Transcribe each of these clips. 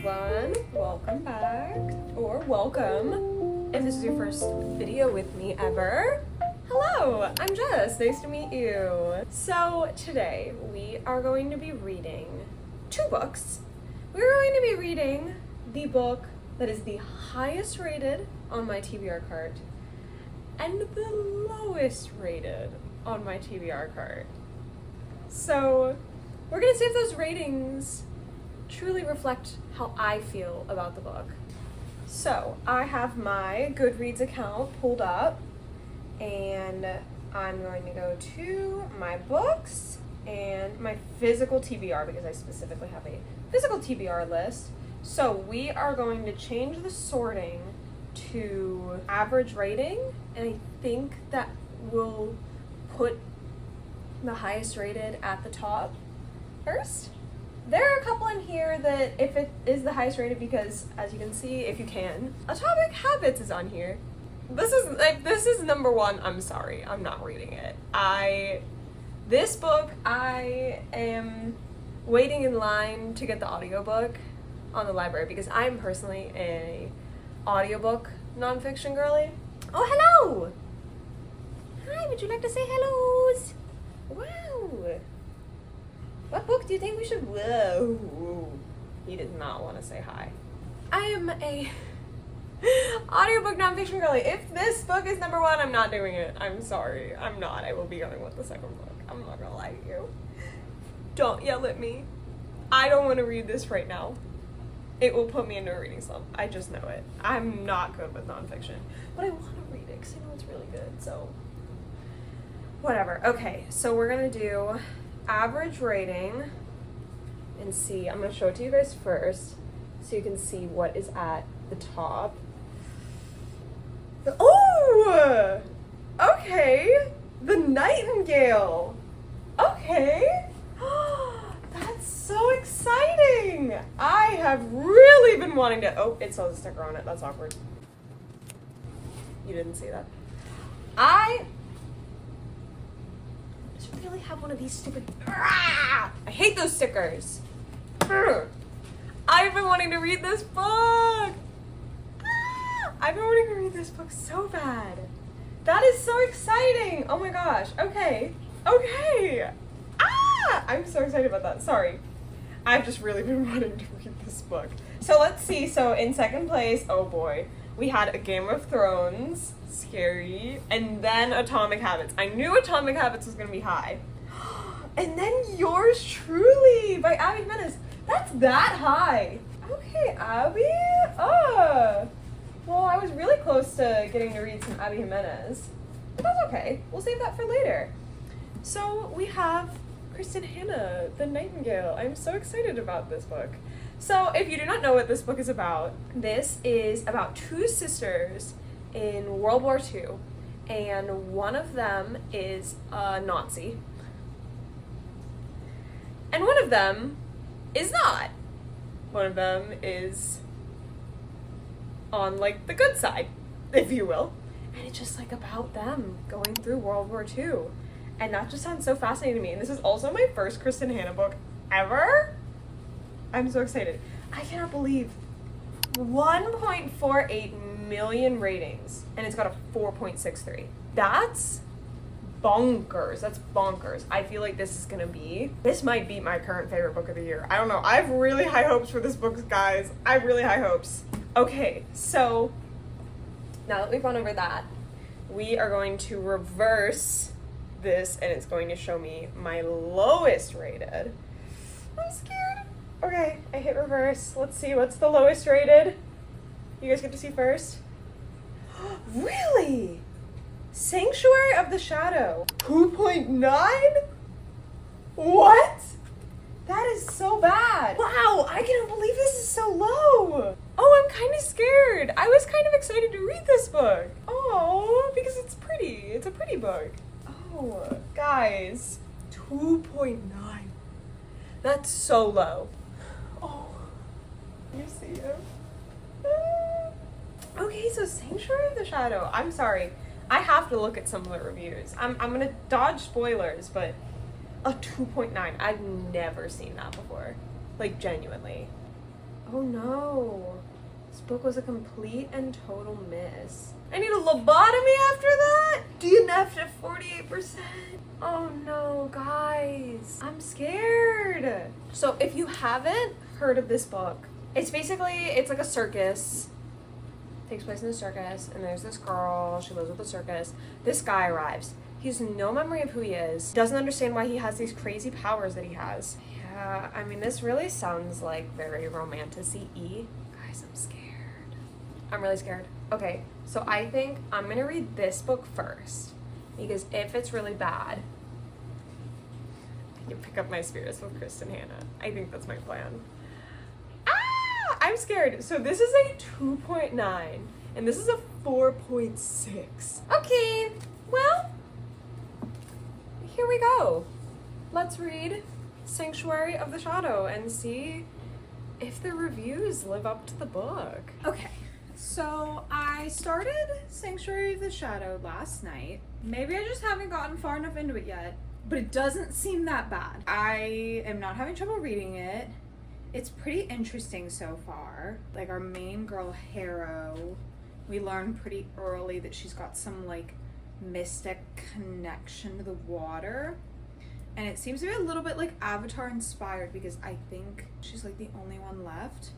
everyone, welcome back, or welcome if this is your first video with me ever. Hello, I'm Jess, nice to meet you. So today we are going to be reading two books. We're going to be reading the book that is the highest rated on my TBR cart and the lowest rated on my TBR cart. So we're gonna see if those ratings truly reflect how I feel about the book. So I have my Goodreads account pulled up and I'm going to go to my books and my physical TBR because I specifically have a physical TBR list. So we are going to change the sorting to average rating, and I think that will put the highest rated at the top first. There are a couple in here that if it is the highest rated because, as you can see, if you can, Atomic Habits is on here. This is number one. I'm sorry, I'm not reading it. This book, I am waiting in line to get the audiobook on the library because I'm personally a audiobook nonfiction girly. Oh, hello! Hi, would you like to say hellos? Wow! What book do you think we should... Whoa. He did not want to say hi. I am a audiobook nonfiction girly. If this book is number one, I'm not doing it. I'm sorry. I'm not. I will be going with the second book. I'm not going to lie to you. Don't yell at me. I don't want to read this right now. It will put me into a reading slump. I just know it. I'm not good with nonfiction. But I want to read it because I know it's really good. So, whatever. Okay, so we're going to do average rating and see. I'm going to show it to you guys first so you can see what is at the top. Oh! Okay! The Nightingale! Okay! That's so exciting! I have really been wanting to... Oh, it says a sticker on it. That's awkward. You didn't see that. I really have one of these stupid... I hate those stickers. I've been wanting to read this book. I've been wanting to read this book so bad. That is so exciting. Oh my gosh. Okay. I'm so excited about that. Sorry. I've just really been wanting to read this book. So let's see. So in second place, oh boy, we had A Game of Thrones. Scary. And then Atomic Habits. I knew Atomic Habits was going to be high. And then Yours Truly by Abby Jimenez. That's that high. Okay, Abby. Well, I was really close to getting to read some Abby Jimenez. But that's okay. We'll save that for later. So we have Kristen Hannah, The Nightingale. I'm so excited about this book. So if you do not know what this book is about, this is about two sisters in World War II, and one of them is a Nazi, and one of them is not. One of them is on, like, the good side, if you will, and it's just, like, about them going through World War II, and that just sounds so fascinating to me, and this is also my first Kristen Hannah book ever. I'm so excited. I cannot believe 1.48 million ratings, and it's got a 4.63. That's bonkers. That's bonkers. I feel like this might be my current favorite book of the year. I don't know. I have really high hopes for this book, guys. I have really high hopes. Okay, so now that we've gone over that, we are going to reverse this, and it's going to show me my lowest rated. I'm scared. Okay, I hit reverse. Let's see, what's the lowest rated? You guys get to see first. Really? Sanctuary of the Shadow. 2.9? What? That is so bad. Wow, I can't believe this is so low. Oh, I'm kind of scared. I was kind of excited to read this book. Oh, because it's pretty. It's a pretty book. Oh, guys. 2.9. That's so low. Oh, you see him? Okay, so Sanctuary of the Shadow. I'm sorry. I have to look at some of the reviews. I'm gonna dodge spoilers, but a 2.9. I've never seen that before. Like, genuinely. Oh no. This book was a complete and total miss. I need a lobotomy after that? DNF'd at 48%. Oh no, guys. I'm scared. So if you haven't heard of this book, it's like a circus. It takes place in a circus, and there's this girl, she lives with the circus. This guy arrives. He has no memory of who he is, doesn't understand why he has these crazy powers that he has. Yeah, I mean, this really sounds like very romantic-y. Guys, I'm scared. I'm really scared. Okay, so I think I'm gonna read this book first, because if it's really bad, I can pick up my spirits with Kristen Hannah. I think that's my plan. I'm scared. So this is a 2.9 and this is a 4.6. Okay, well, here we go. Let's read Sanctuary of the Shadow and see if the reviews live up to the book. Okay, so I started Sanctuary of the Shadow last night. Maybe I just haven't gotten far enough into it yet, but it doesn't seem that bad. I am not having trouble reading it. It's pretty interesting so far. Like, our main girl, Harrow, we learn pretty early that she's got some, like, mystic connection to the water. And it seems to be a little bit, like, Avatar inspired, because I think she's, like, the only one left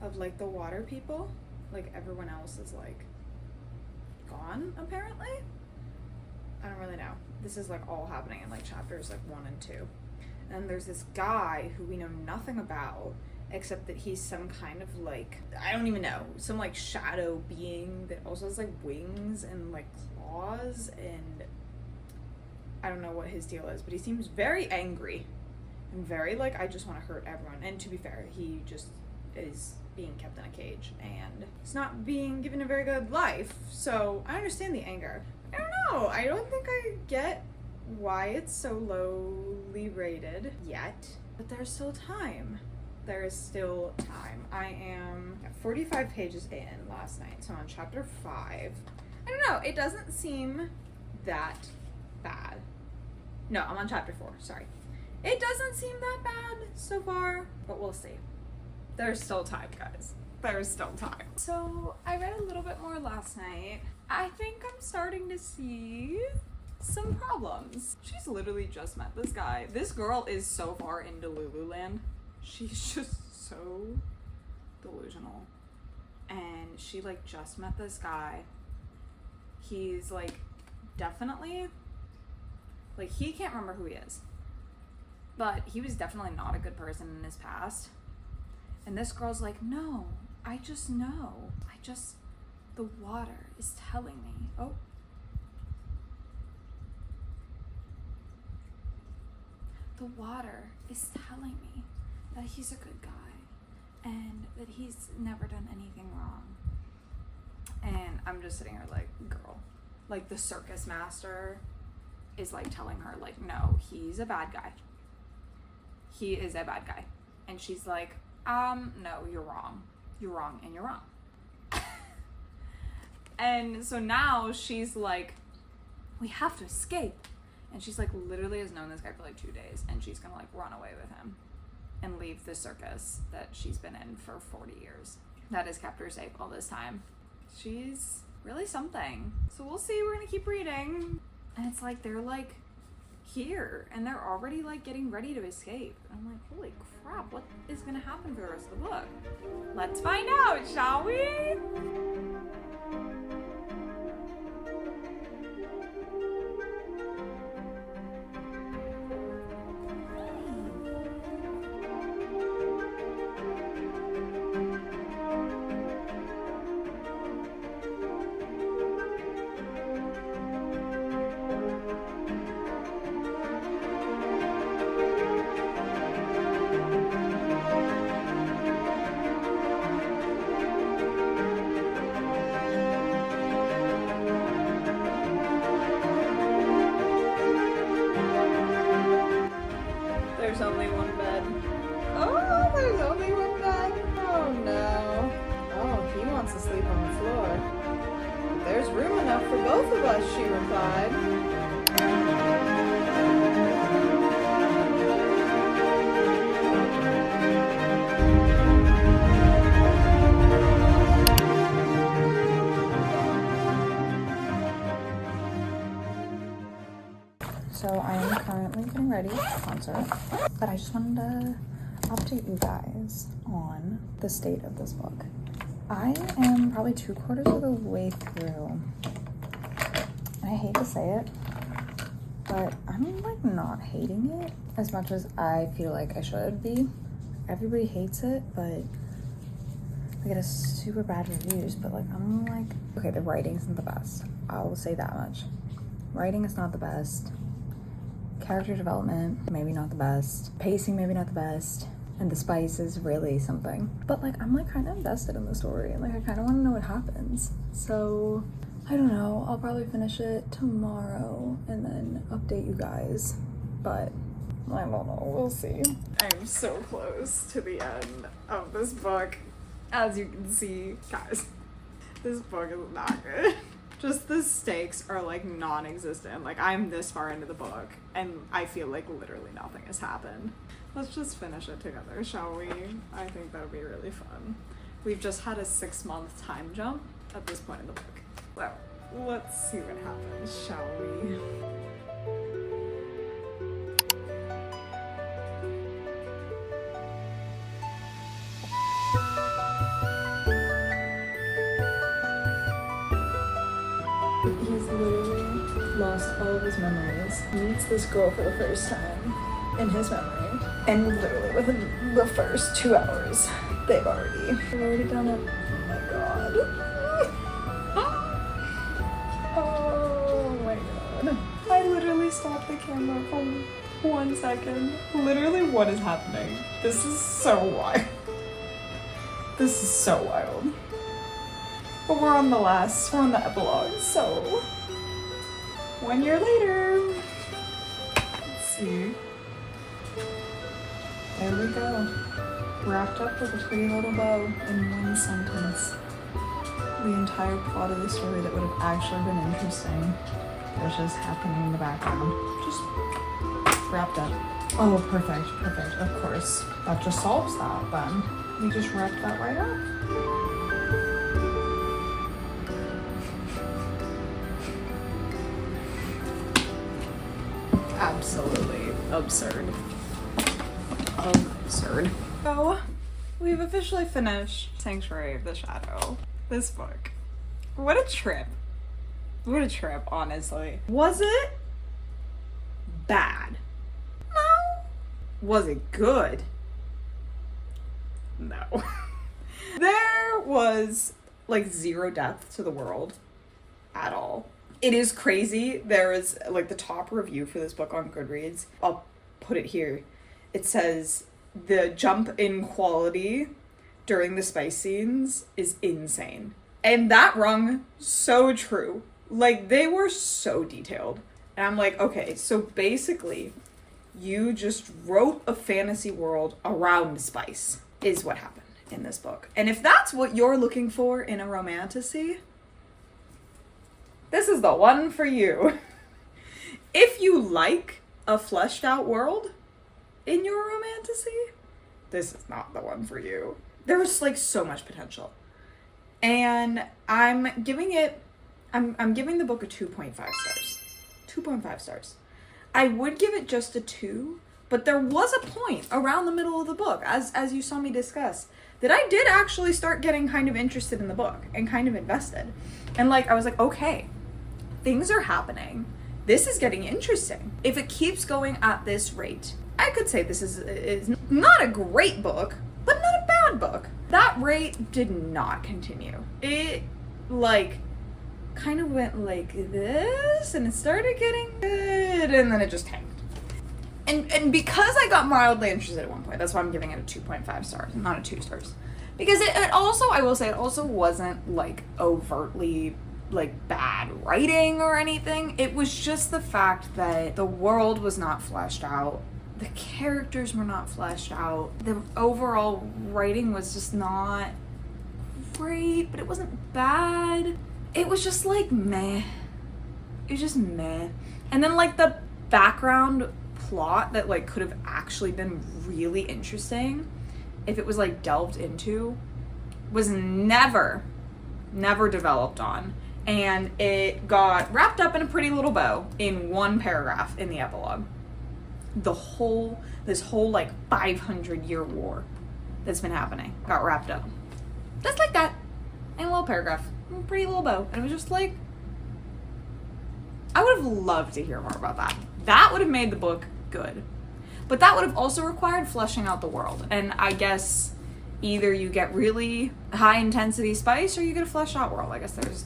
of, like, the water people. Like, everyone else is, like, gone, apparently. I don't really know. This is, like, all happening in, like, chapters, like, 1 and 2. And there's this guy who we know nothing about, except that he's some kind of, like, I don't even know, some, like, shadow being that also has, like, wings and, like, claws, and I don't know what his deal is, but he seems very angry and very, like, I just want to hurt everyone. And to be fair, he just is being kept in a cage and he's not being given a very good life, so I understand the anger. I don't know, I don't think I get why it's so lowly rated yet, but there's still time. There is still time. I am 45 pages in last night, so I'm on chapter 5. I don't know, it doesn't seem that bad. No, I'm on chapter 4, sorry. It doesn't seem that bad so far, but we'll see. There's still time, guys. There's still time. So I read a little bit more last night. I think I'm starting to see some problems. She's literally just met this guy. This girl is so far into Lululand. She's just so delusional. And she, like, just met this guy. He's, like, definitely, like, he can't remember who he is, but he was definitely not a good person in his past. And this girl's like, no, I just know. The water is telling me. Oh. The water is telling me that he's a good guy and that he's never done anything wrong. And I'm just sitting here like, girl, like, the circus master is, like, telling her, like, no, he's a bad guy. He is a bad guy. And she's like, no, you're wrong. You're wrong and you're wrong. And so now she's like, we have to escape. And she's, like, literally has known this guy for, like, 2 days, and she's gonna, like, run away with him and leave the circus that she's been in for 40 years. That has kept her safe all this time. She's really something. So we'll see, we're gonna keep reading. And it's like, they're, like, here, and they're already, like, getting ready to escape. And I'm like, holy crap, what is gonna happen for the rest of the book? Let's find out, shall we? There's only one bed. Oh, there's only one bed. Oh no. Oh, he wants to sleep on the floor. There's room enough for both of us, she replied. So I am currently getting ready for the concert, but I just wanted to update you guys on the state of this book. I am probably 3/4 of the way through. And I hate to say it, but I'm like not hating it as much as I feel like I should be. Everybody hates it, but I get a super bad reviews, but like I'm like, okay, the writing isn't the best. I will say that much. Writing is not the best. Character development, maybe not the best. Pacing, maybe not the best. And the spice is really something. But like I'm like kind of invested in the story and like I kind of want to know what happens. So I don't know, I'll probably finish it tomorrow and then update you guys. But I don't know, we'll see. I'm so close to the end of this book. As you can see, guys, this book is not good. Just the stakes are like non-existent. Like I'm this far into the book and I feel like literally nothing has happened. Let's just finish it together, shall we? I think that would be really fun. We've just had a 6-month time jump at this point in the book. So let's see what happens, shall we? He's literally lost all of his memories. He meets this girl for the first time in his memory. And literally within the first 2 hours, they've already done it. Oh my god. Oh my god. I literally stopped the camera for 1 second. Literally, what is happening? This is so wild. This is so wild. But we're on the epilogue, so 1 year later. Let's see. There we go. Wrapped up with a pretty little bow in 1 sentence. The entire plot of the story that would have actually been interesting was just happening in the background. Just wrapped up. Oh, perfect. Of course. That just solves that then. We just wrapped that right up. Absolutely absurd. Absurd. So, we've officially finished Sanctuary of the Shadow. This book. What a trip. What a trip, honestly. Was it bad? No. Was it good? No. There was like 0 depth to the world at all. It is crazy. There is like the top review for this book on Goodreads. I'll put it here. It says the jump in quality during the spice scenes is insane. And that rung so true. Like they were so detailed. And I'm like, okay, so basically you just wrote a fantasy world around spice is what happened in this book. And if that's what you're looking for in a romantasy, this is the one for you. If you like a fleshed out world in your romantasy, this is not the one for you. There's like so much potential. And I'm giving the book a 2.5 stars. 2.5 stars. I would give it just a 2, but there was a point around the middle of the book, as you saw me discuss, that I did actually start getting kind of interested in the book and kind of invested. And like, I was like, okay, things are happening. This is getting interesting. If it keeps going at this rate, I could say this is not a great book, but not a bad book. That rate did not continue. It like kind of went like this and it started getting good and then it just tanked. And because I got mildly interested at one point, that's why I'm giving it a 2.5 stars, not a 2 stars. Because it also, I will say, it also wasn't like overtly like bad writing or anything. It was just the fact that the world was not fleshed out. The characters were not fleshed out. The overall writing was just not great, but it wasn't bad. It was just like meh. It was just meh. And then like the background plot that like could have actually been really interesting if it was like delved into was never developed on. And it got wrapped up in a pretty little bow in one paragraph in the epilogue. This whole like 500-year war that's been happening got wrapped up. Just like that. In a little paragraph. A pretty little bow. And it was just like, I would have loved to hear more about that. That would have made the book good. But that would have also required fleshing out the world. And I guess either you get really high intensity spice or you get a fleshed out world. I guess there's,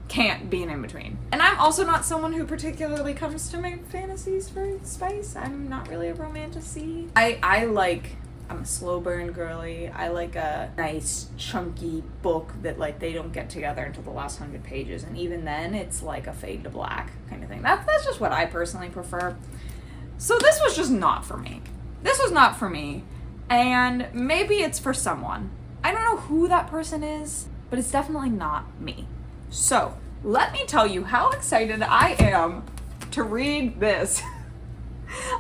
can't be an in-between. And I'm also not someone who particularly comes to my fantasies for spice. I'm not really a romantasy. I'm a slow burn girly. I like a nice chunky book that like they don't get together until the last 100 pages. And even then it's like a fade to black kind of thing. That's just what I personally prefer. So this was just not for me. This was not for me. And maybe it's for someone. I don't know who that person is, but it's definitely not me. So, let me tell you how excited I am to read this.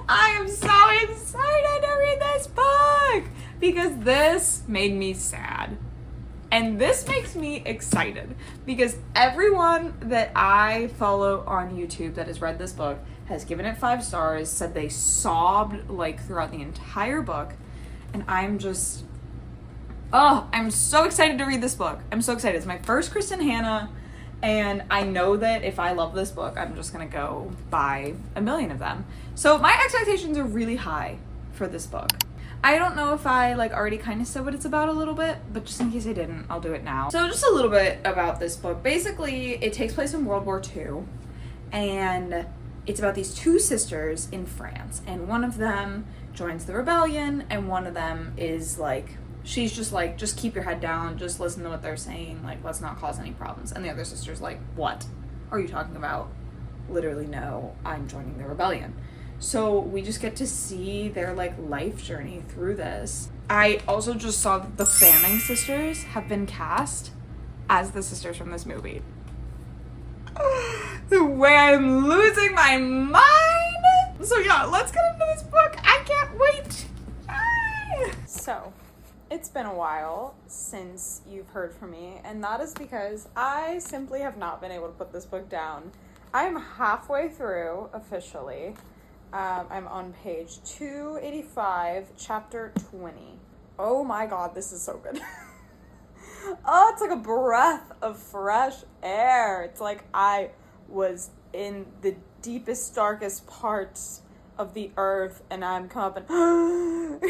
I am so excited to read this book because this made me sad. And this makes me excited because everyone that I follow on YouTube that has read this book has given it 5 stars, said they sobbed like throughout the entire book. And I'm just, I'm so excited to read this book. I'm so excited. It's my first Kristen Hannah, and I know that if I love this book, I'm just gonna go buy a million of them. So my expectations are really high for this book. I don't know if I already kind of said what it's about a little bit, but just in case I didn't, I'll do it now. So just a little bit about this book. Basically, it takes place in World War II, and it's about these 2 sisters in France, and one of them joins the rebellion, and one of them is she's just keep your head down, just listen to what they're saying, let's not cause any problems. And the other sister's like, what are you talking about? Literally, no, I'm joining the rebellion. So we just get to see their life journey through this. I also just saw that the Fanning sisters have been cast as the sisters from this movie. The way I'm losing my mind! So yeah, let's get into this book. I can't wait. So, it's been a while since you've heard from me, and that is because I simply have not been able to put this book down. I'm halfway through, officially. I'm on page 285, chapter 20. Oh my god, this is so good. Oh, it's like a breath of fresh air. It's like I was in the deepest, darkest parts of the earth, and I'm come up and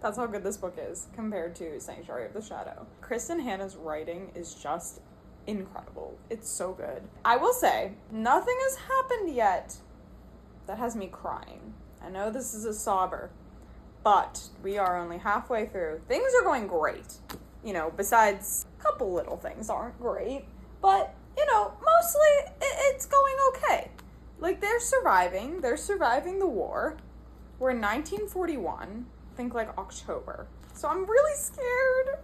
that's how good this book is compared to Sanctuary of the Shadow. Kristen Hannah's writing is just incredible. It's so good. I will say, nothing has happened yet that has me crying. I know this is a sobber, but we are only halfway through. Things are going great. Besides a couple little things aren't great, but mostly it's going okay. They're surviving the war. We're in 1941, I think October. So I'm really scared.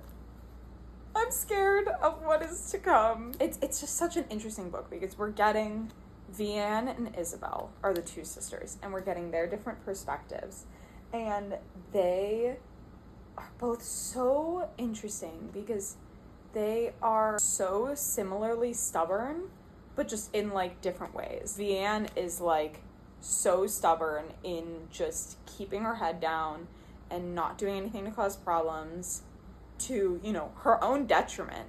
I'm scared of what is to come. It's just such an interesting book because we're getting Vianne and Isabel are the 2 sisters, and we're getting their different perspectives. And they are both so interesting because they are so similarly stubborn, but just in different ways. Vianne is so stubborn in just keeping her head down and not doing anything to cause problems to, her own detriment.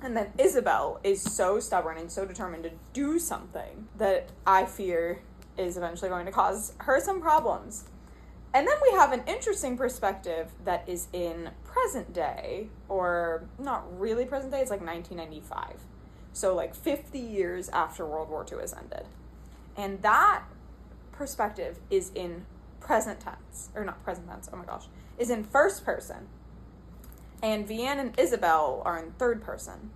And then Isabel is so stubborn and so determined to do something that I fear is eventually going to cause her some problems. And then we have an interesting perspective that is in present day, or not really present day, it's 1995. So 50 years after World War II has ended. And that perspective is in present tense, or not present tense, oh my gosh, is in first person. And Vianne and Isabel are in third person.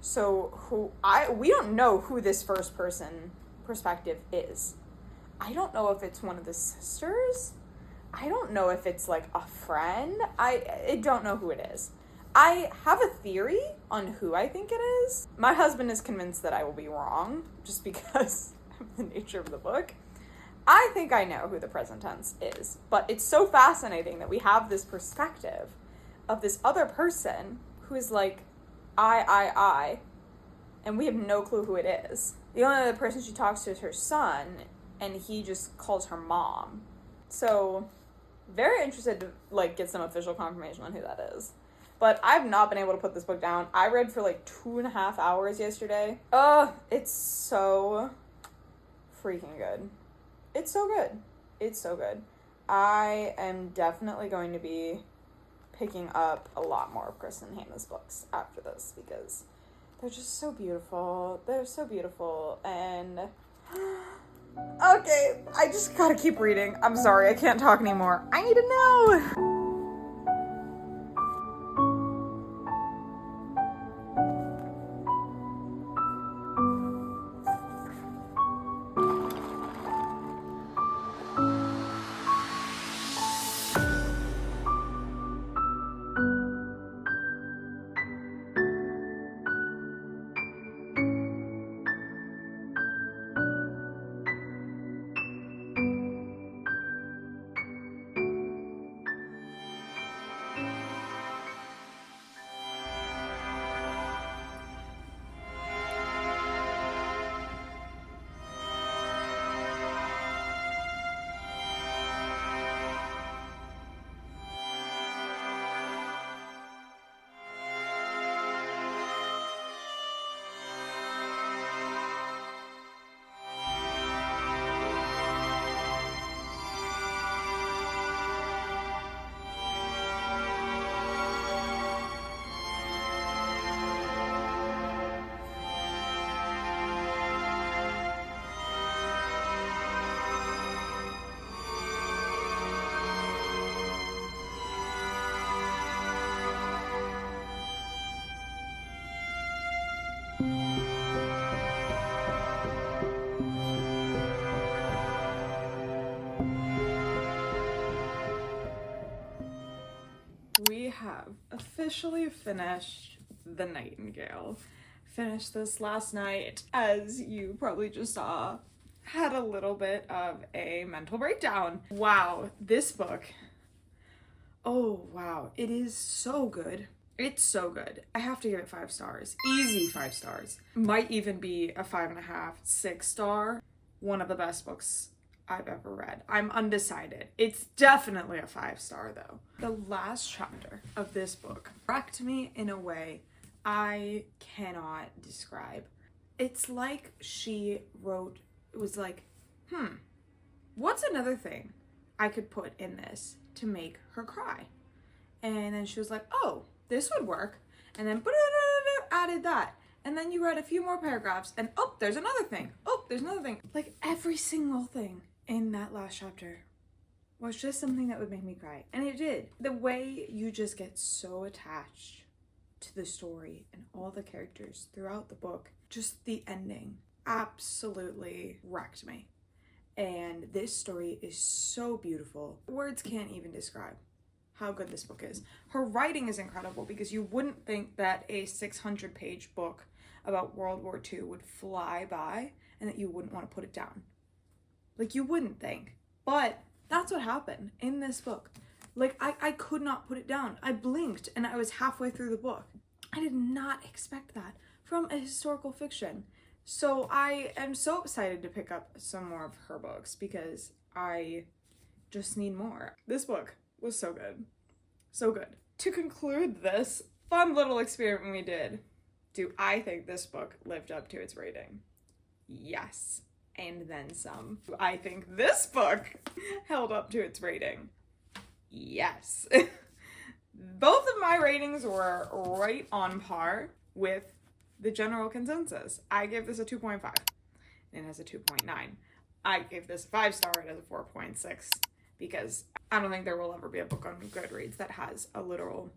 So we don't know who this first person perspective is. I don't know if it's one of the sisters. I don't know if it's a friend. I don't know who it is. I have a theory on who I think it is. My husband is convinced that I will be wrong just because of the nature of the book. I think I know who the present tense is, but it's so fascinating that we have this perspective of this other person who is I, and we have no clue who it is. The only other person she talks to is her son, and he just calls her mom. So, very interested to, like, get some official confirmation on who that is. But I've not been able to put this book down. I read for like 2.5 hours yesterday. It's so freaking good. It's so good. It's so good. I am definitely going to be picking up a lot more of Kristen Hannah's books after this because they're just so beautiful. They're so beautiful. And okay, I just gotta keep reading. I'm sorry, I can't talk anymore. I need to know. We have officially finished The Nightingale. Finished this last night, as you probably just saw. Had a little bit of a mental breakdown. Wow, this book. Oh, wow. It is so good. It's so good. I have to give it 5 stars. Easy 5 stars. Might even be a 5.5, 6 star. One of the best books I've ever read. I'm undecided. It's definitely a 5 star though. The last chapter of this book wrecked me in a way I cannot describe. It's like she wrote, it was like, what's another thing I could put in this to make her cry? And then she was like, oh, this would work. And then added that. And then you read a few more paragraphs and oh, there's another thing. Oh, there's another thing. Like every single thing in that last chapter was just something that would make me cry. And it did. The way you just get so attached to the story and all the characters throughout the book, just the ending absolutely wrecked me. And this story is so beautiful. Words can't even describe how good this book is. Her writing is incredible because you wouldn't think that a 600-page book about World War II would fly by and that you wouldn't want to put it down. Like, you wouldn't think. But that's what happened in this book. Like, I could not put it down. I blinked and I was halfway through the book. I did not expect that from a historical fiction. So I am so excited to pick up some more of her books because I just need more. This book was so good. So good. To conclude this fun little experiment we did, do I think this book lived up to its rating? Yes. And then some. Do I think this book held up to its rating? Yes. Both of my ratings were right on par with the general consensus. I gave this a 2.5. It has a 2.9. I gave this a 5 star. It has a 4.6 because I don't think there will ever be a book on Goodreads that has a literal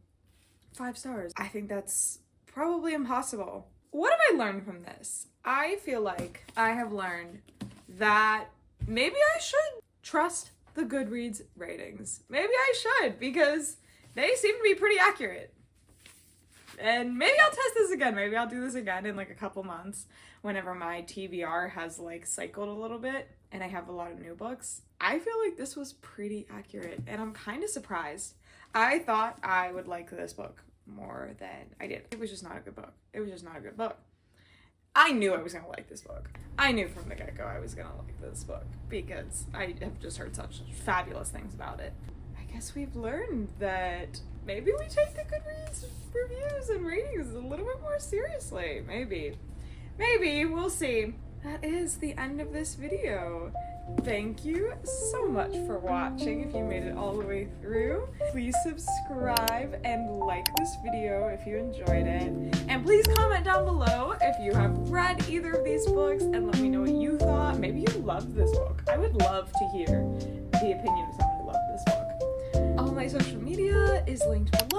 5 stars. I think that's probably impossible. What have I learned from this? I feel like I have learned that maybe I should trust the Goodreads ratings. Maybe I should because they seem to be pretty accurate. And maybe I'll test this again. Maybe I'll do this again in like a couple months whenever my TBR has like cycled a little bit and I have a lot of new books. I feel like this was pretty accurate and I'm kind of surprised. I thought I would like this book more than I did. It was just not a good book. It was just not a good book. I knew I was gonna like this book. I knew from the get-go I was gonna like this book because I have just heard such fabulous things about it. I guess we've learned that maybe we take the Goodreads reviews and ratings a little bit more seriously. Maybe, we'll see. That is the end of this video. Thank you so much for watching. If you made it all the way through, please subscribe and like this video if you enjoyed it. And please comment down below if you have read either of these books and let me know what you thought. Maybe you loved this book. I would love to hear the opinion of someone who loved this book. All my social media is linked below.